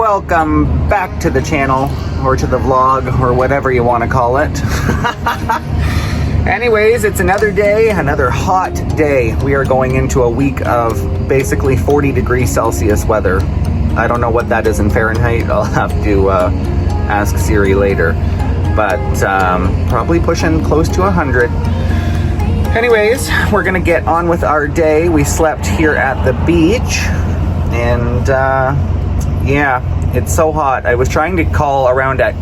Welcome back to the channel, or to the vlog, or whatever you want to call it. Anyways, it's another day, another hot day. We are going into a week of basically 40 degrees Celsius weather. I don't know what that is in Fahrenheit. I'll have to ask Siri later. But probably pushing close to 100. Anyways, we're gonna get on with our day. We slept here at the beach, and yeah, it's so hot. I was trying to call around to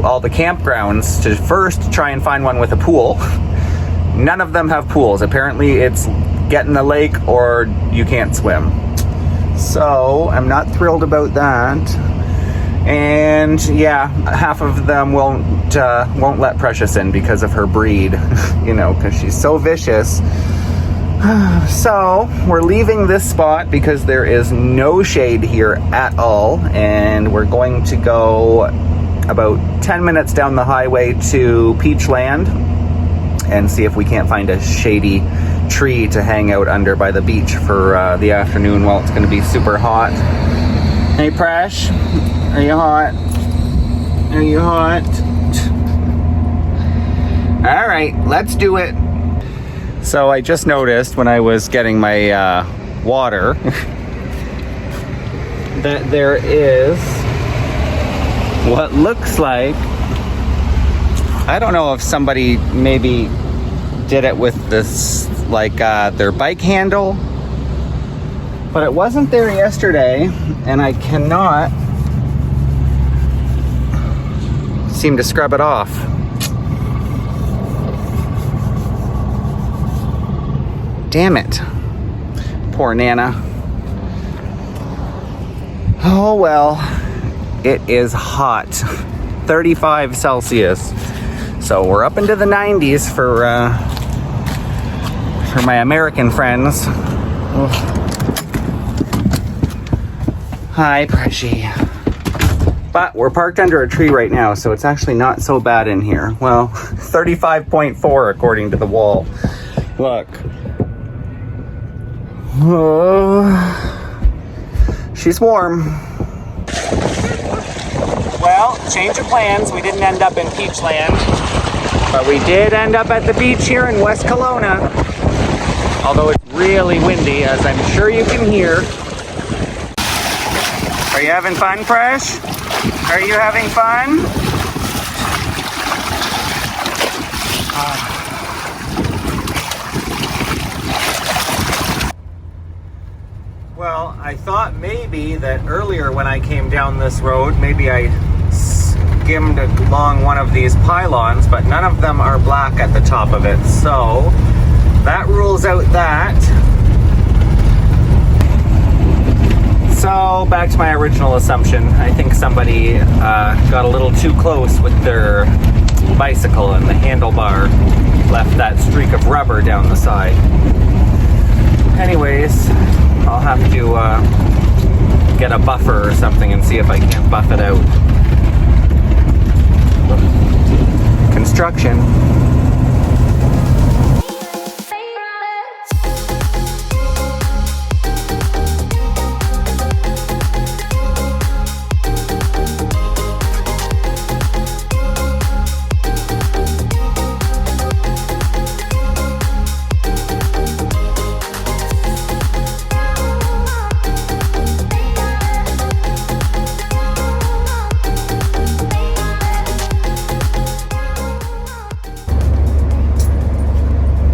all the campgrounds to first try and find one with a pool. None of them have pools. Apparently it's get in the lake or you can't swim. So I'm not thrilled about that. And yeah, half of them won't let Precious in because of her breed, you know, because she's so vicious. So we're leaving this spot because there is no shade here at all, and we're going to go about 10 minutes down the highway to Peachland and see if we can't find a shady tree to hang out under by the beach for the afternoon while it's going to be super hot. Hey Presh, are you hot? Are you hot? All right, let's do it. So I just noticed when I was getting my water that there is what looks like, I don't know if somebody maybe did it with this, like their bike handle, but it wasn't there yesterday, and I cannot seem to scrub it off. Damn it. Poor Nana. Oh well. It is hot. 35 Celsius. So we're up into the 90s for my American friends. Oh. Hi, Pressy. But we're parked under a tree right now, so it's actually not so bad in here. Well, 35.4 according to the wall. Look. Oh, she's warm. Well, change of plans. We didn't end up in Peachland, but we did end up at the beach here in West Kelowna. Although it's really windy, as I'm sure you can hear. Are you having fun, Fresh? Are you having fun? Well, I thought maybe that earlier when I came down this road, maybe I skimmed along one of these pylons, but none of them are black at the top of it. So that rules out that. So back to my original assumption. I think somebody got a little too close with their bicycle, and the handlebar left that streak of rubber down the side. Anyways, I'll have to get a buffer or something and see if I can't buff it out. Construction.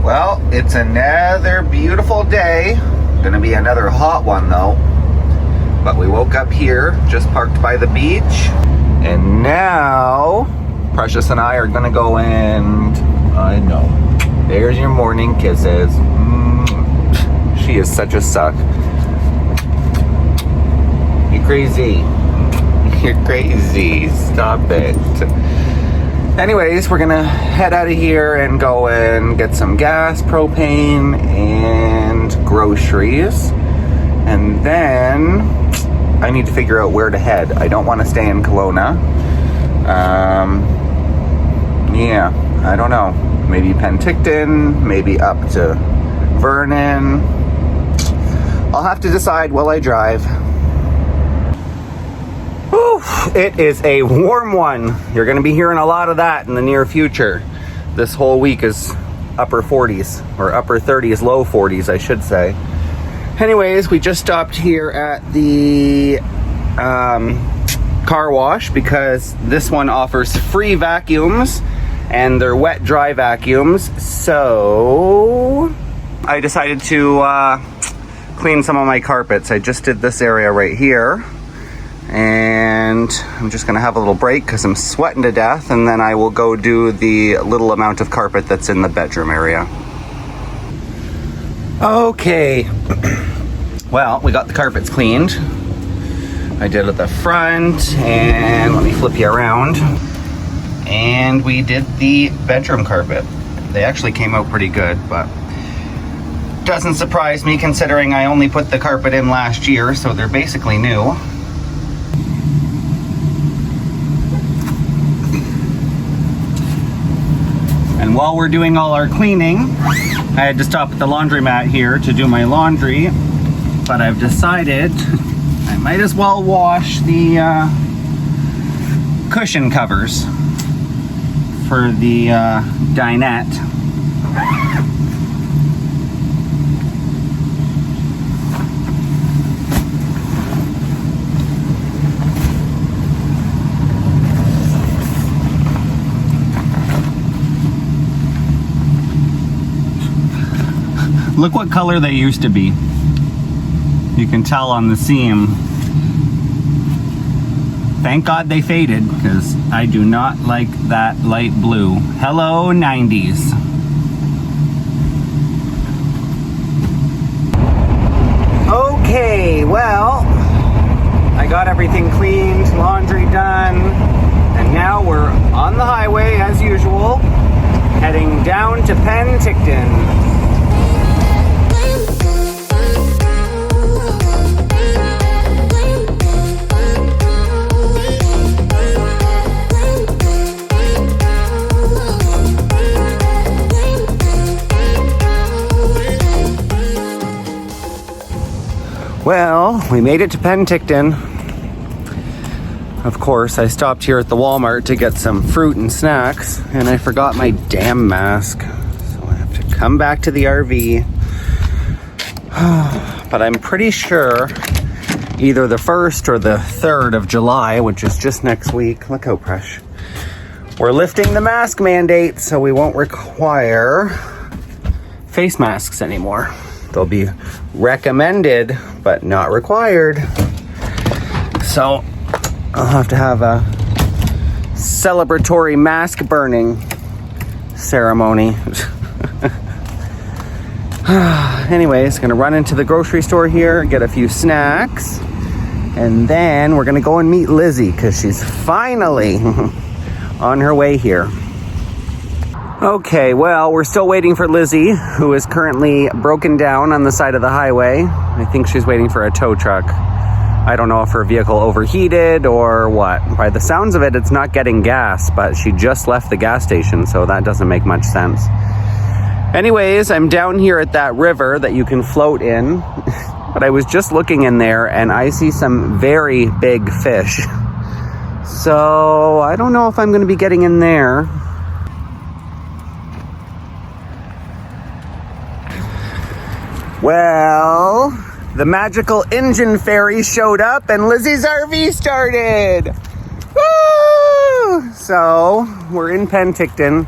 Well, it's another beautiful day. Gonna be another hot one though. But we woke up here, just parked by the beach. And now, Precious and I are gonna go and, I know, there's your morning kisses. She is such a suck. You're crazy. You're crazy. Stop it. Anyways, we're gonna head out of here and go and get some gas, propane, and groceries. And then I need to figure out where to head. I don't want to stay in Kelowna. Yeah, I don't know. Maybe Penticton, maybe up to Vernon. I'll have to decide while I drive. Whew, it is a warm one. You're going to be hearing a lot of that in the near future. This whole week is upper 40s, or upper 30s, low 40s, I should say. Anyways, we just stopped here at the car wash because this one offers free vacuums and they're wet dry vacuums. So I decided to clean some of my carpets. I just did this area right here, and I'm just gonna have a little break because I'm sweating to death, and then I will go do the little amount of carpet that's in the bedroom area. Okay. Well, we got the carpets cleaned. I did at the front, and let me flip you around. And we did the bedroom carpet. They actually came out pretty good, but doesn't surprise me considering I only put the carpet in last year, so they're basically new. And while we're doing all our cleaning, I had to stop at the laundromat here to do my laundry, but I've decided I might as well wash the cushion covers for the dinette. Look what color they used to be. You can tell on the seam. Thank God they faded, because I do not like that light blue. Hello, 90s. Okay, well, I got everything cleaned, laundry done, and now we're on the highway as usual, heading down to Penticton. Well, we made it to Penticton. Of course, I stopped here at the Walmart to get some fruit and snacks, and I forgot my damn mask. So I have to come back to the RV. But I'm pretty sure either the 1st or the 3rd of July, which is just next week. Look how fresh. We're lifting the mask mandate, so we won't require face masks anymore. They'll be recommended, but not required. So I'll have to have a celebratory mask burning ceremony. Anyways, gonna run into the grocery store here, get a few snacks, and then we're gonna go and meet Lizzy because she's finally on her way here. Okay, well, we're still waiting for Lizzy, who is currently broken down on the side of the highway. I think she's waiting for a tow truck. I don't know if her vehicle overheated or what. By the sounds of it, it's not getting gas, but she just left the gas station, so that doesn't make much sense. Anyways, I'm down here at that river that you can float in, but I was just looking in there and I see some very big fish. So I don't know if I'm going to be getting in there. Well, the magical engine fairy showed up and Lizzy's RV started. Woo! So we're in Penticton,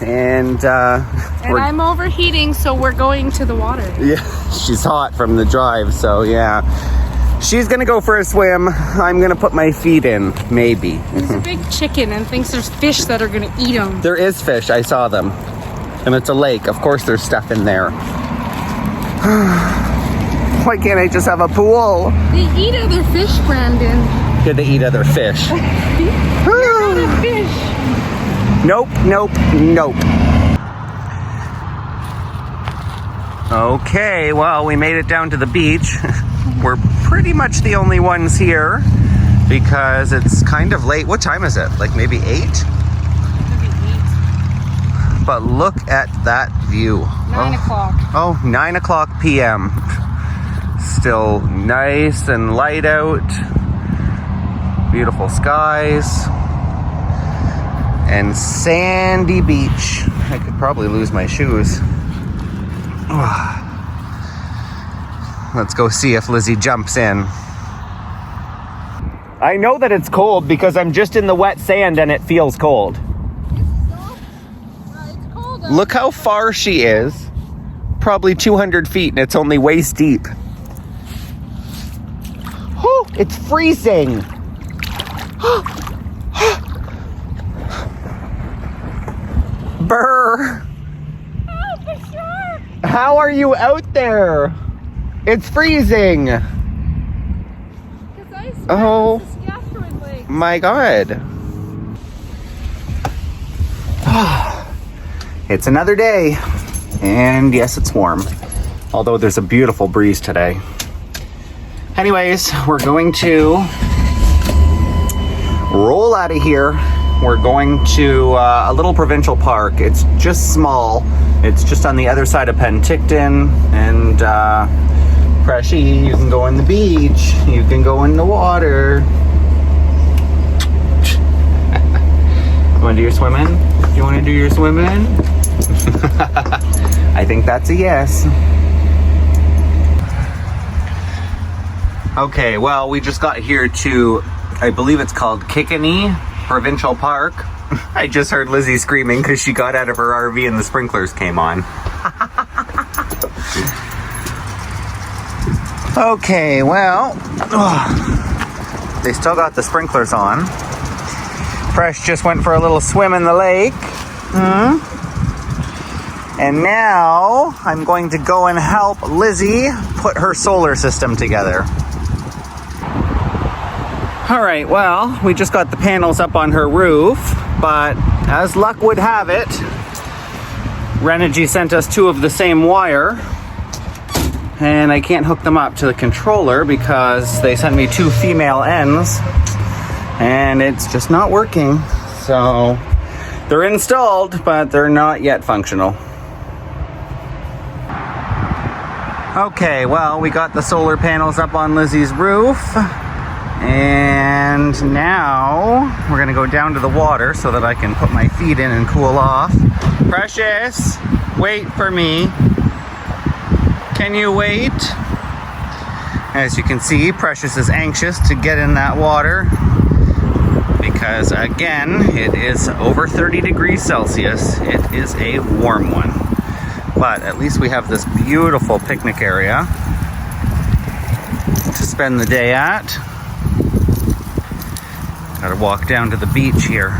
and I'm overheating, so we're going to the water. Yeah, she's hot from the drive, so yeah. She's gonna go for a swim. I'm gonna put my feet in, maybe. He's a big chicken and thinks there's fish that are gonna eat him. There is fish, I saw them. And it's a lake, of course there's stuff in there. Why can't I just have a pool? They eat other fish, Brandon. Did they eat other fish? You're not a fish. Nope, nope, nope. Okay, well, we made it down to the beach. We're pretty much the only ones here because it's kind of late. What time is it? Like maybe 8? But look at that view. 9 o'clock. Oh, 9 o'clock p.m. Still nice and light out. beautiful skies and sandy beach. I could probably lose my shoes. Let's go see if Lizzy jumps in. I know that it's cold because I'm just in the wet sand and it feels cold. It's cold. Look how far she is. Probably 200 feet and it's only waist deep. Oh, it's freezing. Brr. Oh, for sure. How are you out there? It's freezing. Because I swam Oh. the Saskatchewan Lake. My God. It's another day. And yes, it's warm. Although there's a beautiful breeze today. Anyways, we're going to roll out of here. We're going to a little provincial park. It's just small. It's just on the other side of Penticton. And Freshy, you can go in the beach. You can go in the water. You want to do your swimming? You want to do your swimming? I think that's a yes. Okay, well, we just got here to, I believe it's called Kickininee Provincial Park. I just heard Lizzy screaming because she got out of her RV and the sprinklers came on. Okay, well, they still got the sprinklers on. Fresh just went for a little swim in the lake. And now I'm going to go and help Lizzy put her solar system together. All right, well, we just got the panels up on her roof, but as luck would have it, Renogy sent us two of the same wire, and I can't hook them up to the controller because they sent me two female ends, and it's just not working. So they're installed, but they're not yet functional. Okay, well, we got the solar panels up on Lizzy's roof, and now we're gonna go down to the water so that I can put my feet in and cool off. Precious, wait for me. Can you wait? As you can see, Precious is anxious to get in that water because, again, it is over 30 degrees Celsius. It is a warm one. But at least we have this beautiful picnic area to spend the day at. Gotta walk down to the beach here.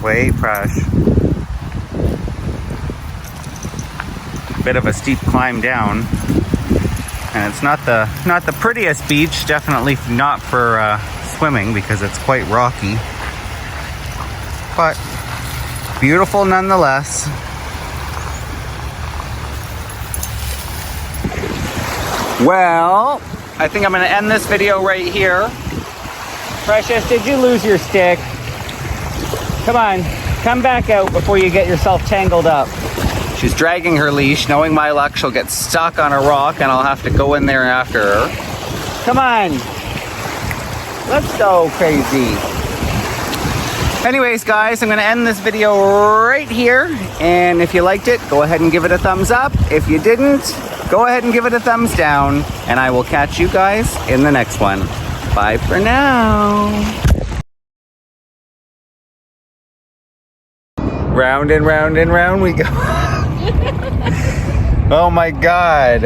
Wait, Prash. Bit of a steep climb down. And it's not the prettiest beach, definitely not for swimming because it's quite rocky. But beautiful nonetheless. Well, I think I'm going to end this video right here. Precious, did you lose your stick? Come on, come back out before you get yourself tangled up. She's dragging her leash, knowing my luck she'll get stuck on a rock and I'll have to go in there after her. Come on, let's go crazy. Anyways, guys, I'm going to end this video right here. And if you liked it, go ahead and give it a thumbs up. If you didn't, go ahead and give it a thumbs down. And I will catch you guys in the next one. Bye for now. Round and round and round we go. Oh my God.